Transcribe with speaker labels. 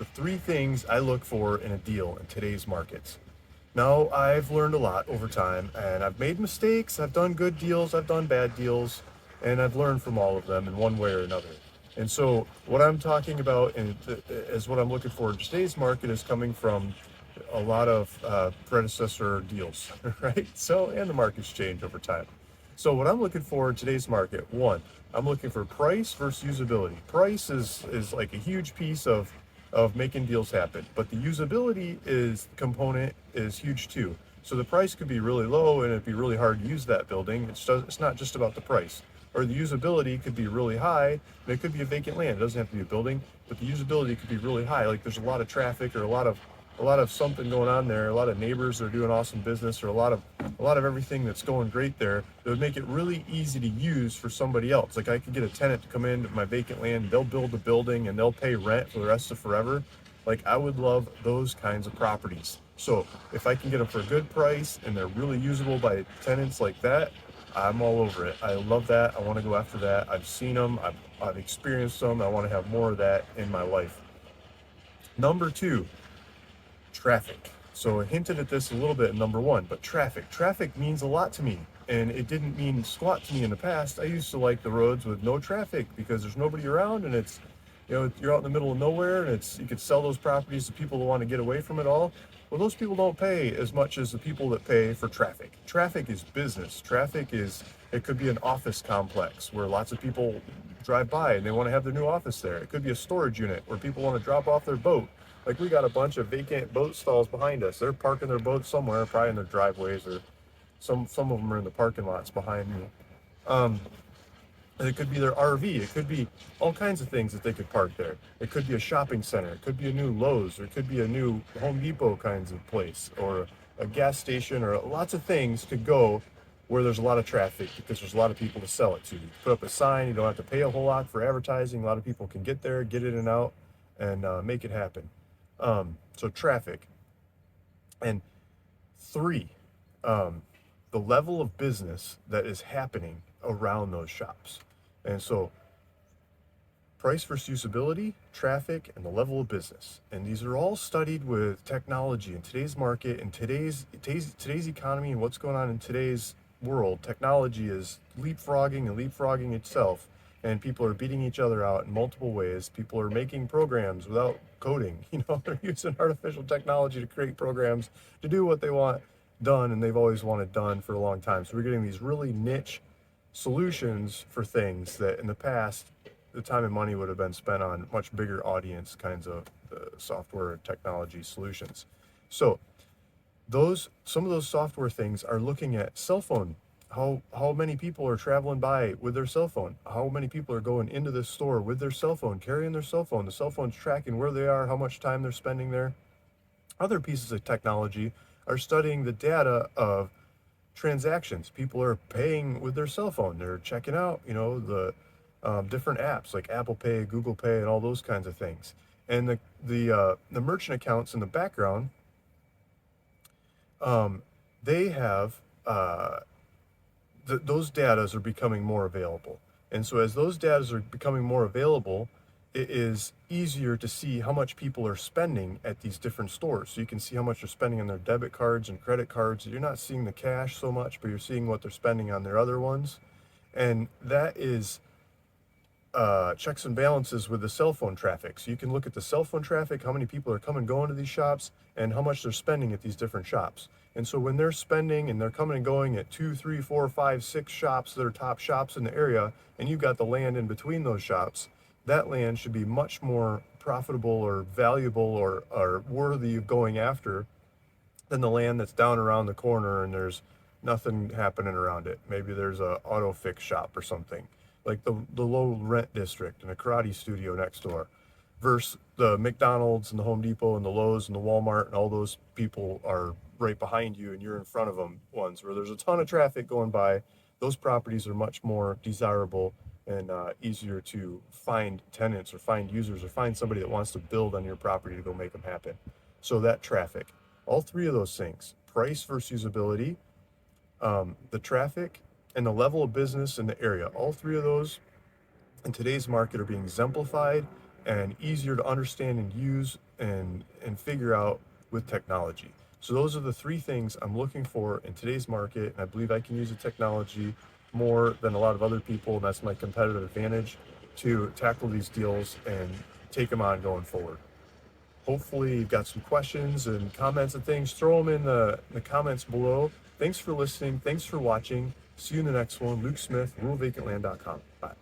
Speaker 1: the three things I look for in a deal in today's markets. Now, I've learned a lot over time, and I've made mistakes. I've done good deals, I've done bad deals, and I've learned from all of them in one way or another. And so, what I'm talking about is what I'm looking for in today's market is coming from a lot of predecessor deals, right? So, and the markets change over time. So, what I'm looking for in today's market, one, I'm looking for price versus usability. Price is like a huge piece of making deals happen, but the usability is component is huge too. So the price could be really low and it'd be really hard to use that building. It's not just about the price. Or the usability could be really high, and it could be a vacant land. It doesn't have to be a building, but the usability could be really high. Like there's a lot of traffic or a lot of something going on there, a lot of neighbors that are doing awesome business, or a lot of everything that's going great there that would make it really easy to use for somebody else. Like I could get a tenant to come into my vacant land, they'll build the building and they'll pay rent for the rest of forever. Like I would love those kinds of properties. So if I can get them for a good price and they're really usable by tenants like that, I'm all over it. I love that. I want to go after that. I've seen them. I've experienced them. I want to have more of that in my life. Number two, traffic. So I hinted at this a little bit in number one, but traffic. Traffic means a lot to me, and it didn't mean squat to me in the past. I used to like the roads with no traffic because there's nobody around, and it's, you're out in the middle of nowhere, and you could sell those properties to people who want to get away from it all. Well, those people don't pay as much as the people that pay for traffic. Traffic is business. It could be an office complex where lots of people drive by and they want to have their new office there. It could be a storage unit where people want to drop off their boat. Like we got a bunch of vacant boat stalls behind us. They're parking their boats somewhere, probably in their driveways, or some of them are in the parking lots behind me. Um, and it could be their RV. It could be all kinds of things that they could park there. It could be a shopping center. It could be a new Lowe's, or it could be a new Home Depot kinds of place, or a gas station, or lots of things could go where there's a lot of traffic because there's a lot of people to sell it to. You put up a sign. You don't have to pay a whole lot for advertising. A lot of people can get there, get in and out, and make it happen. So traffic. And three, the level of business that is happening around those shops. And so price versus usability, traffic, and the level of business. And these are all studied with technology in today's market, in today's economy, and what's going on in today's world. Technology is leapfrogging itself, and people are beating each other out in multiple ways. People are making programs without coding. They're using artificial technology to create programs to do what they want done, and they've always wanted done for a long time. So we're getting these really niche solutions for things that in the past, the time and money would have been spent on much bigger audience kinds of software and technology solutions. So some of those software things are looking at cell phone. How many people are traveling by with their cell phone? How many people are going into this store with their cell phone, carrying their cell phone? The cell phone's tracking where they are, how much time they're spending there. Other pieces of technology are studying the data of transactions. People are paying with their cell phone. They're checking out, the different apps like Apple Pay, Google Pay, and all those kinds of things. And the merchant accounts in the background, they have those datas are becoming more available. And so as those datas are becoming more available, it is easier to see how much people are spending at these different stores. So you can see how much they're spending on their debit cards and credit cards. You're not seeing the cash so much, but you're seeing what they're spending on their other ones. And that is checks and balances with the cell phone traffic. So you can look at the cell phone traffic, how many people are coming and going to these shops, and how much they're spending at these different shops. And so when they're spending and they're coming and going at 2, 3, 4, 5, 6 shops that are top shops in the area, and you've got the land in between those shops, that land should be much more profitable or valuable or worthy of going after than the land that's down around the corner and there's nothing happening around it. Maybe there's a auto fix shop or something, like the low rent district and a karate studio next door, versus the McDonald's and the Home Depot and the Lowe's and the Walmart, and all those people are right behind you and you're in front of them ones where there's a ton of traffic going by. Those properties are much more desirable and easier to find tenants or find users or find somebody that wants to build on your property to go make them happen. So that traffic, all three of those things, price versus usability, the traffic, and the level of business in the area, all three of those in today's market are being exemplified and easier to understand and use and figure out with technology. So those are the three things I'm looking for in today's market, and I believe I can use the technology more than a lot of other people, and that's my competitive advantage to tackle these deals and take them on going forward. Hopefully you've got some questions and comments and things. Throw them in the comments below. Thanks for listening. Thanks for watching. See you in the next one. Luke Smith, ruralvacantland.com. Bye.